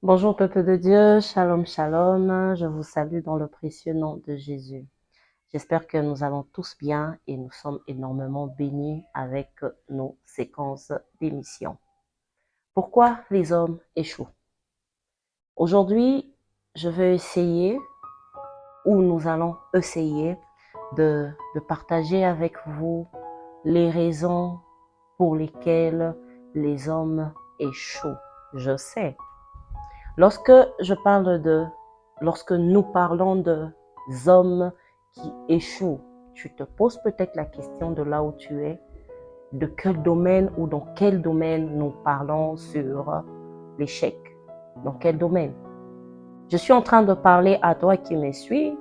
Bonjour peuple de Dieu, shalom shalom, je vous salue dans le précieux nom de Jésus. J'espère que nous allons tous bien et nous sommes énormément bénis avec nos séquences d'émissions. Pourquoi les hommes échouent? Aujourd'hui, je vais essayer, ou nous allons essayer de partager avec vous les raisons pour lesquelles les hommes échouent. Je sais. Lorsque je parle lorsque nous parlons de hommes qui échouent, tu te poses peut-être la question de là où tu es, de quel domaine ou dans quel domaine nous parlons sur l'échec. Dans quel domaine? Je suis en train de parler à toi qui me suis.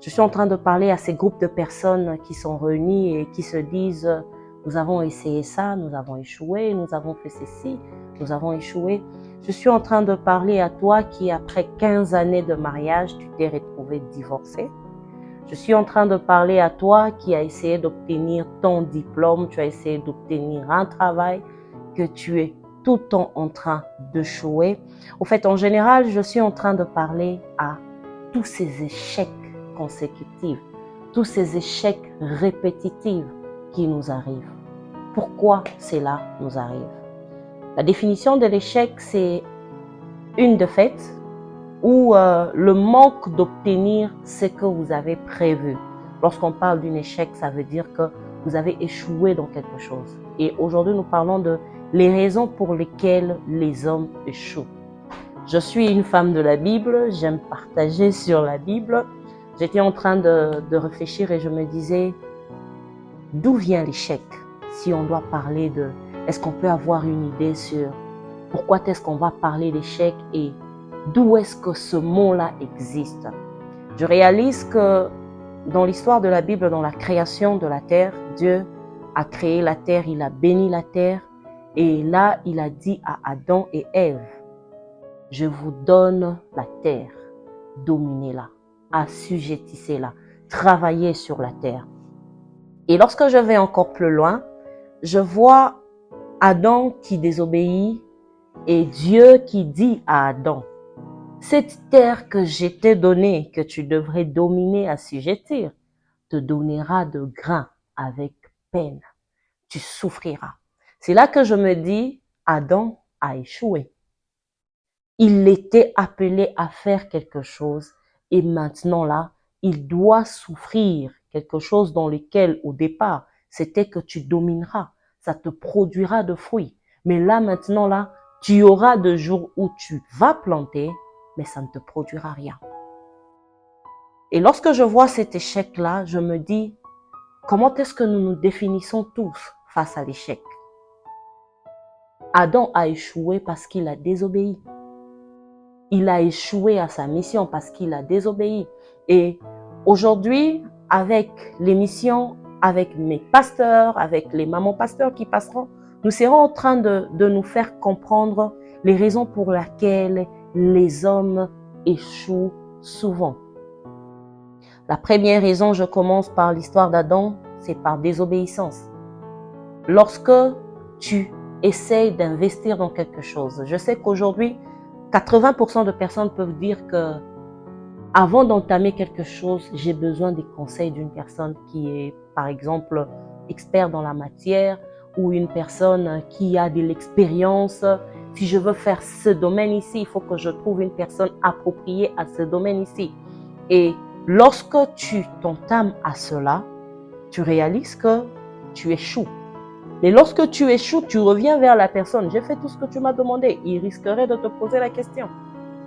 Je suis en train de parler à ces groupes de personnes qui sont réunis et qui se disent nous avons essayé ça, nous avons échoué, nous avons fait ceci, nous avons échoué. Je suis en train de parler à toi qui, après 15 années de mariage, tu t'es retrouvé divorcé. Je suis en train de parler à toi qui a essayé d'obtenir ton diplôme, tu as essayé d'obtenir un travail, que tu es tout le temps en train d'échouer. Au fait, en général, je suis en train de parler à tous ces échecs consécutifs, tous ces échecs répétitifs qui nous arrivent. Pourquoi cela nous arrive? La définition de l'échec, c'est une défaite ou le manque d'obtenir ce que vous avez prévu. Lorsqu'on parle d'un échec, ça veut dire que vous avez échoué dans quelque chose. Et aujourd'hui, nous parlons de les raisons pour lesquelles les hommes échouent. Je suis une femme de la Bible, j'aime partager sur la Bible. J'étais en train de réfléchir et je me disais, d'où vient l'échec? Si on doit parler de, est-ce qu'on peut avoir une idée sur pourquoi est-ce qu'on va parler d'échec et d'où est-ce que ce mot-là existe? Je réalise que dans l'histoire de la Bible, dans la création de la terre, Dieu a créé la terre, il a béni la terre et là, il a dit à Adam et Ève, je vous donne la terre, dominez-la, assujettissez-la, travaillez sur la terre. Et lorsque je vais encore plus loin, je vois Adam qui désobéit et Dieu qui dit à Adam, cette terre que je t'ai donnée, que tu devrais dominer, assujettir, te donnera de grain avec peine. Tu souffriras. C'est là que je me dis, Adam a échoué. Il était appelé à faire quelque chose et maintenant là, il doit souffrir quelque chose dans lequel au départ, c'était que tu domineras, ça te produira de fruits. Mais là maintenant là, tu auras de jours où tu vas planter, mais ça ne te produira rien. Et lorsque je vois cet échec-là, je me dis, comment est-ce que nous nous définissons tous face à l'échec? Adam a échoué parce qu'il a désobéi. Il a échoué à sa mission parce qu'il a désobéi. Et aujourd'hui, avec l'émission, avec mes pasteurs, avec les mamans pasteurs qui passeront, nous serons en train de nous faire comprendre les raisons pour lesquelles les hommes échouent souvent. La première raison, je commence par l'histoire d'Adam, c'est par désobéissance. Lorsque tu essayes d'investir dans quelque chose, je sais qu'aujourd'hui, 80% de personnes peuvent dire que avant d'entamer quelque chose, j'ai besoin des conseils d'une personne qui est, par exemple, expert dans la matière ou une personne qui a de l'expérience. Si je veux faire ce domaine ici, il faut que je trouve une personne appropriée à ce domaine ici. Et lorsque tu t'entames à cela, tu réalises que tu échoues. Mais lorsque tu échoues, tu reviens vers la personne. J'ai fait tout ce que tu m'as demandé. Il risquerait de te poser la question.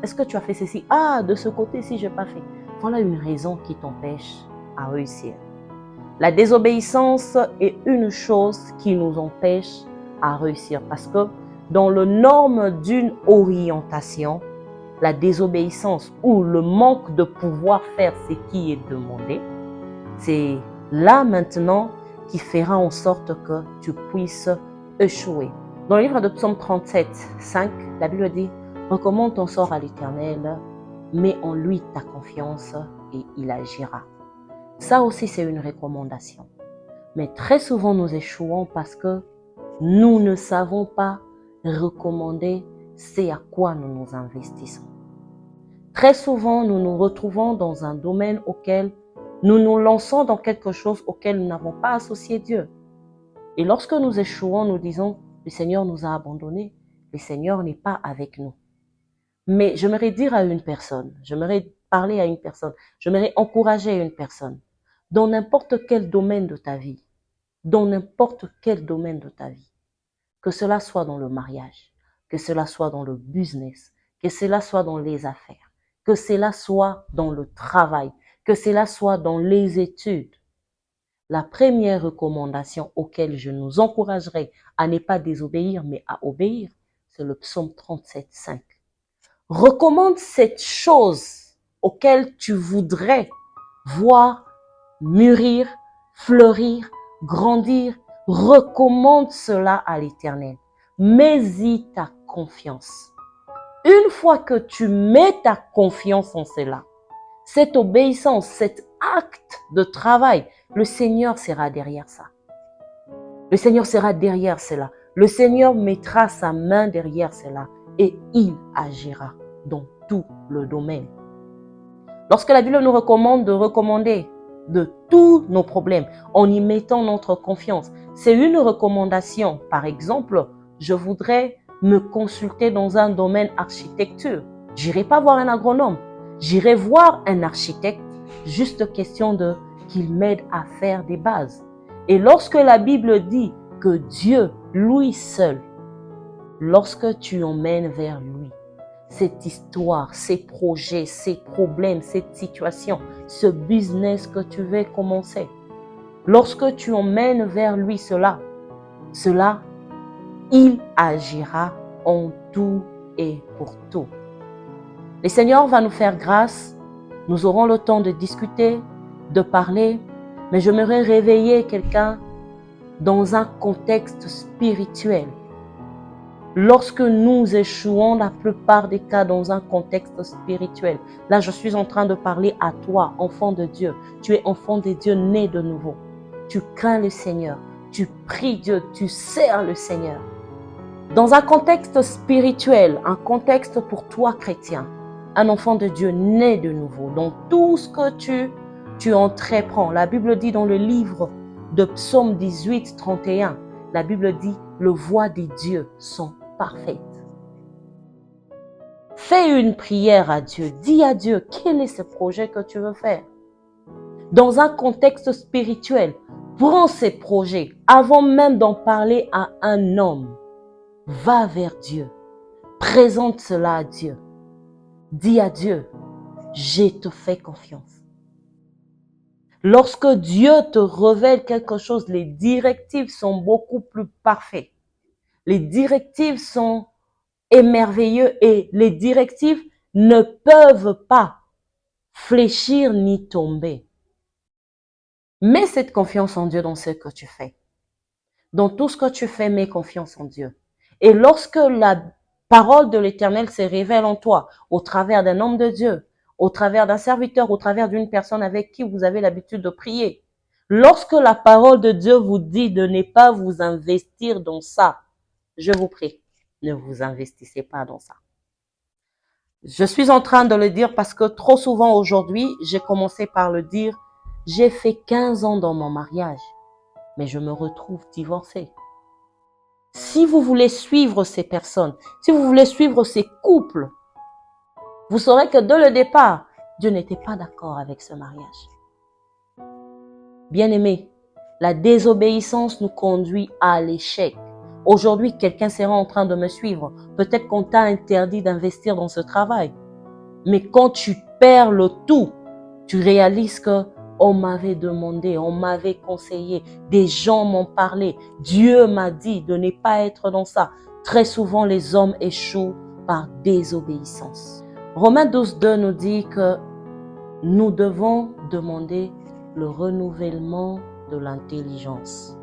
Est-ce que tu as fait ceci? Ah, de ce côté-ci, je n'ai pas fait. Voilà une raison qui t'empêche à réussir. La désobéissance est une chose qui nous empêche à réussir parce que dans le norme d'une orientation, la désobéissance ou le manque de pouvoir faire ce qui est demandé, c'est là maintenant qui fera en sorte que tu puisses échouer. Dans le livre de Psaume 37, 5, la Bible dit « Recommande ton sort à l'Éternel, mets en lui ta confiance et il agira. » Ça aussi, c'est une recommandation. Mais très souvent, nous échouons parce que nous ne savons pas recommander c'est à quoi nous nous investissons. Très souvent, nous nous retrouvons dans un domaine auquel nous nous lançons dans quelque chose auquel nous n'avons pas associé Dieu. Et lorsque nous échouons, nous disons, le Seigneur nous a abandonnés, le Seigneur n'est pas avec nous. Mais j'aimerais dire à une personne, j'aimerais parler à une personne, j'aimerais encourager une personne, dans n'importe quel domaine de ta vie, dans n'importe quel domaine de ta vie, que cela soit dans le mariage, que cela soit dans le business, que cela soit dans les affaires, que cela soit dans le travail, que cela soit dans les études. La première recommandation auquel je nous encouragerai à ne pas désobéir, mais à obéir, c'est le psaume 37:5. Recommande cette chose auquel tu voudrais voir mûrir, fleurir, grandir. Recommande cela à l'Éternel. Mets-y ta confiance. Une fois que tu mets ta confiance en cela, cette obéissance, cet acte de travail, le Seigneur sera derrière ça. Le Seigneur sera derrière cela. Le Seigneur mettra sa main derrière cela et il agira dans tout le domaine. Lorsque la Bible nous recommande de recommander de tous nos problèmes en y mettant notre confiance, c'est une recommandation. Par exemple, je voudrais me consulter dans un domaine architecture. J'irai pas voir un agronome. J'irai voir un architecte, juste question de qu'il m'aide à faire des bases. Et lorsque la Bible dit que Dieu, lui seul, lorsque tu emmènes vers lui cette histoire, ces projets, ces problèmes, cette situation, ce business que tu veux commencer, lorsque tu emmènes vers lui cela, il agira en tout et pour tout. Le Seigneur va nous faire grâce. Nous aurons le temps de discuter, de parler, mais j'aimerais réveiller quelqu'un dans un contexte spirituel. Lorsque nous échouons, la plupart des cas dans un contexte spirituel, là je suis en train de parler à toi, enfant de Dieu. Tu es enfant de Dieu né de nouveau. Tu crains le Seigneur, tu pries Dieu, tu sers le Seigneur. Dans un contexte spirituel, un contexte pour toi chrétien, un enfant de Dieu né de nouveau, dans tout ce que tu entreprends. La Bible dit dans le livre de Psaume 18:31, la Bible dit « Les voies des dieux sont parfaites ». Fais une prière à Dieu, dis à Dieu quel est ce projet que tu veux faire. Dans un contexte spirituel, prends ces projets avant même d'en parler à un homme. Va vers Dieu, présente cela à Dieu. Dis à Dieu, je te fais confiance. Lorsque Dieu te révèle quelque chose, les directives sont beaucoup plus parfaites. Les directives sont émerveilleuses et les directives ne peuvent pas fléchir ni tomber. Mets cette confiance en Dieu dans ce que tu fais. Dans tout ce que tu fais, mets confiance en Dieu. Et lorsque la parole de l'Éternel se révèle en toi, au travers d'un homme de Dieu, au travers d'un serviteur, au travers d'une personne avec qui vous avez l'habitude de prier, lorsque la parole de Dieu vous dit de ne pas vous investir dans ça, je vous prie, ne vous investissez pas dans ça. Je suis en train de le dire parce que trop souvent aujourd'hui, j'ai commencé par le dire, j'ai fait 15 ans dans mon mariage, mais je me retrouve divorcée. Si vous voulez suivre ces personnes, si vous voulez suivre ces couples, vous saurez que dès le départ, Dieu n'était pas d'accord avec ce mariage. Bien-aimés, la désobéissance nous conduit à l'échec. Aujourd'hui, quelqu'un sera en train de me suivre. Peut-être qu'on t'a interdit d'investir dans ce travail. Mais quand tu perds le tout, tu réalises que on m'avait demandé, on m'avait conseillé, des gens m'ont parlé, Dieu m'a dit de ne pas être dans ça. Très souvent, les hommes échouent par désobéissance. Romains 12:2 nous dit que nous devons demander le renouvellement de l'intelligence.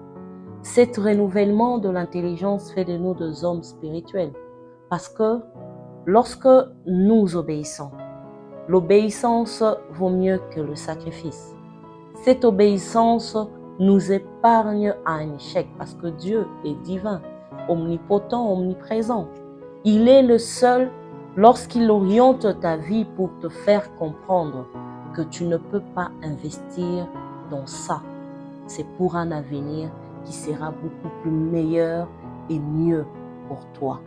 Cet renouvellement de l'intelligence fait de nous des hommes spirituels. Parce que lorsque nous obéissons, l'obéissance vaut mieux que le sacrifice. Cette obéissance nous épargne un échec parce que Dieu est divin, omnipotent, omniprésent. Il est le seul lorsqu'il oriente ta vie pour te faire comprendre que tu ne peux pas investir dans ça. C'est pour un avenir qui sera beaucoup plus meilleur et mieux pour toi.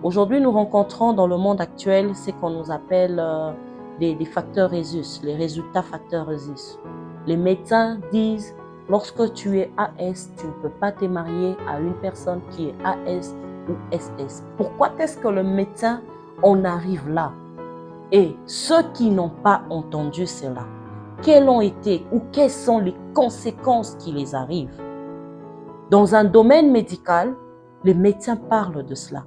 Aujourd'hui, nous rencontrons dans le monde actuel ce qu'on nous appelle les facteurs Rhésus, les résultats facteurs Rhésus. Les médecins disent, lorsque tu es AS, tu ne peux pas te marier à une personne qui est AS ou SS. Pourquoi est-ce que le médecin en arrive là? Et ceux qui n'ont pas entendu cela, quelles ont été ou quelles sont les conséquences qui les arrivent? Dans un domaine médical, les médecins parlent de cela.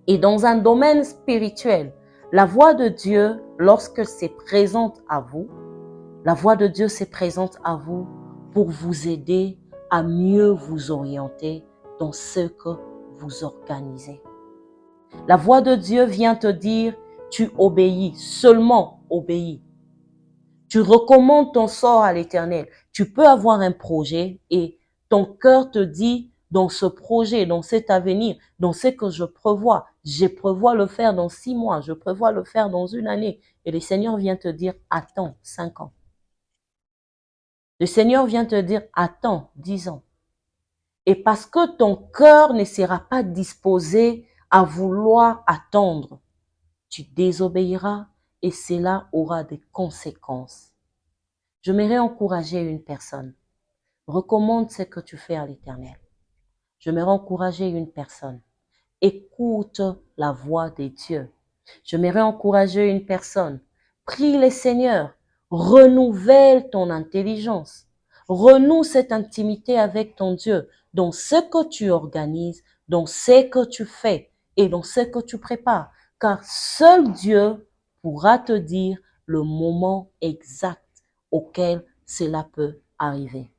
Et dans un domaine spirituel, la voix de Dieu, lorsque c'est présente à vous, la voix de Dieu c'est présente à vous pour vous aider à mieux vous orienter dans ce que vous organisez. La voix de Dieu vient te dire, tu obéis, seulement obéis. Tu recommandes ton sort à l'Éternel. Tu peux avoir un projet et ton cœur te dit, dans ce projet, dans cet avenir, dans ce que je prévois le faire dans 6 mois, je prévois le faire dans 1 année. Et le Seigneur vient te dire, attends 5 ans. Le Seigneur vient te dire, attends 10 ans. Et parce que ton cœur ne sera pas disposé à vouloir attendre, tu désobéiras et cela aura des conséquences. J'aimerais encourager une personne. Recommande ce que tu fais à l'Éternel. J'aimerais encourager une personne. Écoute la voix de Dieu. J'aimerais encourager une personne. Prie le Seigneur. Renouvelle ton intelligence. Renoue cette intimité avec ton Dieu dans ce que tu organises, dans ce que tu fais et dans ce que tu prépares. Car seul Dieu pourra te dire le moment exact auquel cela peut arriver.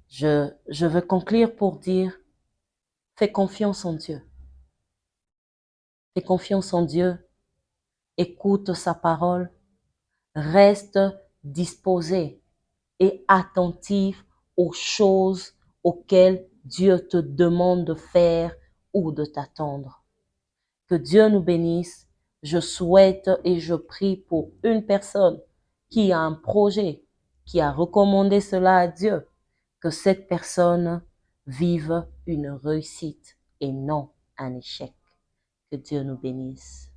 Je veux conclure pour dire, fais confiance en Dieu. Fais confiance en Dieu. Écoute sa parole. Reste disposé et attentif aux choses auxquelles Dieu te demande de faire ou de t'attendre. Que Dieu nous bénisse. Je souhaite et je prie pour une personne qui a un projet, qui a recommandé cela à Dieu, que cette personne vive une réussite et non un échec. Que Dieu nous bénisse.